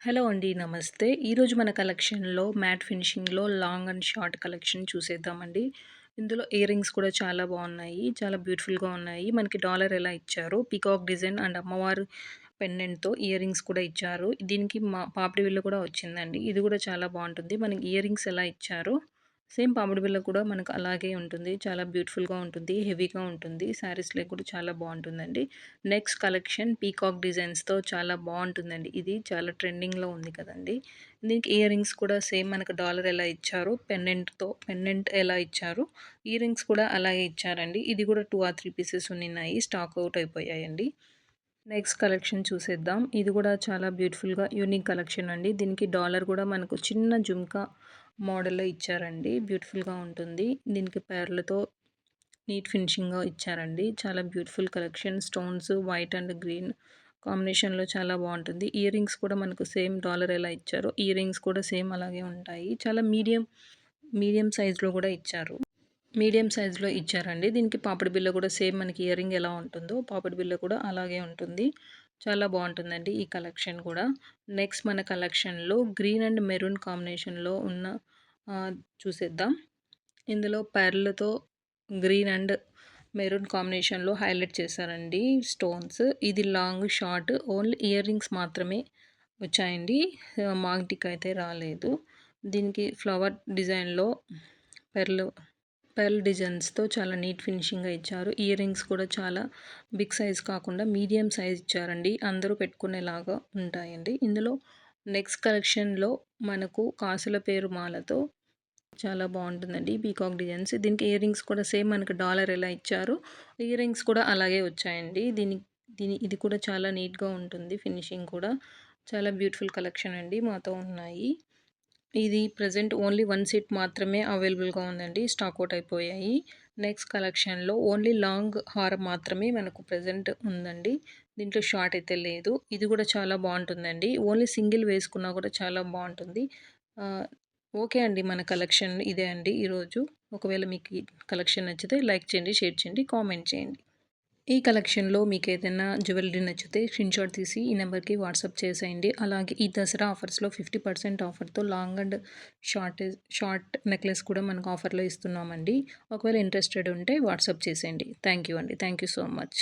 Hello అండి. నమస్తే. ఈరోజు మన కలెక్షన్‌లో మ్యాట్ ఫినిషింగ్‌లో లాంగ్ అండ్ షార్ట్ కలెక్షన్ చూసేద్దామండి. ఇందులో ఇయర్ రింగ్స్ కూడా చాలా బాగున్నాయి. చాలా బ్యూటిఫుల్‌గా ఉన్నాయి. మనకి డాలర్ ఎలా ఇచ్చారో పీకాక్ డిజైన్ అండ్ అమ్మవారు పెండెంట్‌తో ఇయర్ రింగ్స్ కూడా ఇచ్చారు. దీనికి పాపిడి బిళ్ళ కూడా వచ్చిందండి. ఇది కూడా చాలా బాగుంటుంది. మనకి ఇయర్ రింగ్స్ ఎలా ఇచ్చారో సేమ్ పాపిడి బిళ్ళ కూడా మనకు అలాగే ఉంటుంది. చాలా బ్యూటిఫుల్‌గా ఉంటుంది. హెవీగా ఉంటుంది. శారీస్‌లో కూడా చాలా బాగుంటుందండి. నెక్స్ట్ కలెక్షన్ పీకాక్ డిజైన్స్‌తో చాలా బాగుంటుందండి. ఇది చాలా ట్రెండింగ్‌లో ఉంది కదండీ! దీనికి ఇయర్ రింగ్స్ కూడా సేమ్ మనకు డాలర్ ఎలా ఇచ్చారో పెండెంట్ ఎలా ఇచ్చారో ఇయర్ రింగ్స్ కూడా అలాగే ఇచ్చారండి. ఇది కూడా 2 ఆర్ 3 పీసెస్ ఉన్నాయి. స్టాక్ ఔట్ అయిపోయాయండి. నెక్స్ట్ కలెక్షన్ చూసేద్దాం. ఇది కూడా చాలా బ్యూటిఫుల్‌గా యూనిక్ కలెక్షన్ అండి. దీనికి డాలర్ కూడా మనకు చిన్న జుంకా మోడల్‌లో ఇచ్చారండి. బ్యూటిఫుల్‌గా ఉంటుంది. దీనికి పెర్ల్‌తో నీట్ ఫినిషింగ్‌గా ఇచ్చారండి. చాలా beautiful collection. Stones white and green కాంబినేషన్‌లో చాలా బాగుంటుంది. ఇయర్ రింగ్స్ కూడా మనకు సేమ్ డాలర్ ఎలా ఇచ్చారో ఇయర్ రింగ్స్ కూడా సేమ్ అలాగే ఉంటాయి. చాలా మీడియం సైజ్‌లో కూడా ఇచ్చారు. మీడియం సైజులో ఇచ్చారండి. దీనికి పాపిడి బిళ్ళ కూడా సేమ్ మనకి ఇయర్ రింగ్ ఎలా ఉంటుందో పాపిడి బిళ్ళ కూడా అలాగే ఉంటుంది. చాలా బాగుంటుందండి ఈ కలెక్షన్ కూడా. నెక్స్ట్ మన కలెక్షన్‌లో గ్రీన్ అండ్ మెరూన్ కాంబినేషన్‌లో ఉన్న చూసేద్దాం. ఇందులో పెర్ల్‌తో గ్రీన్ అండ్ మెరూన్ కాంబినేషన్‌లో హైలైట్ చేశారండి స్టోన్స్. ఇది long, short only ear rings మాత్రమే వచ్చాయండి. మాంగ్టిక్ అయితే రాలేదు. దీనికి ఫ్లవర్ డిజైన్‌లో పెర్ల్ పెర్ల్ డిజైన్స్‌తో చాలా నీట్ ఫినిషింగ్‌గా ఇచ్చారు. ఇయర్ రింగ్స్ కూడా చాలా బిగ్ సైజ్ కాకుండా మీడియం సైజ్ ఇచ్చారండి. అందరూ పెట్టుకునేలాగా ఉంటాయండి. ఇందులో నెక్స్ట్ కలెక్షన్‌లో మనకు కాసుల పేరు మాలతో చాలా బాగుంటుందండి పీకాక్ డిజైన్స్. దీనికి ఇయర్ రింగ్స్ కూడా సేమ్ మనకు డాలర్ ఎలా ఇచ్చారో ఇయర్ రింగ్స్ కూడా అలాగే వచ్చాయండి. ఇది కూడా చాలా నీట్‌గా ఉంటుంది. ఫినిషింగ్ కూడా చాలా బ్యూటిఫుల్ కలెక్షన్ అండి. మాతో ఉన్నాయి. ఇది ప్రెజెంట్ ఓన్లీ 1 సీట్ మాత్రమే అవైలబుల్‌గా ఉందండి. స్టాక్ ఔట్ అయిపోయాయి. నెక్స్ట్ కలెక్షన్‌లో ఓన్లీ లాంగ్ హారం మాత్రమే మనకు ప్రెజెంట్ ఉందండి. దీంట్లో షార్ట్ అయితే లేదు. ఇది కూడా చాలా బాగుంటుందండి. ఓన్లీ సింగిల్ వేసుకున్నా కూడా చాలా బాగుంటుంది. ఆహ్, ఓకే అండి. మన కలెక్షన్ ఇదే అండి ఈరోజు. ఒకవేళ మీకు ఈ కలెక్షన్ నచ్చితే లైక్ చేయండి, షేర్ చేయండి, కామెంట్ చేయండి. ఈ కలెక్షన్‌లో మీకేదైనా జ్యువెలరీ నచ్చితే స్క్రీన్‌షాట్ తీసి ఈ నెంబర్‌కి వాట్సాప్ చేసేయండి. అలాగే ఈ దసరా ఆఫర్స్‌లో 50% ఆఫర్‌తో లాంగ్ అండ్ షార్ట్ నెక్లెస్ కూడా మనకు ఆఫర్‌లో ఇస్తున్నామండి. ఒకవేళ ఇంట్రెస్టెడ్ ఉంటే వాట్సాప్ చేసేయండి. థ్యాంక్ యూ అండి. Thank you so much.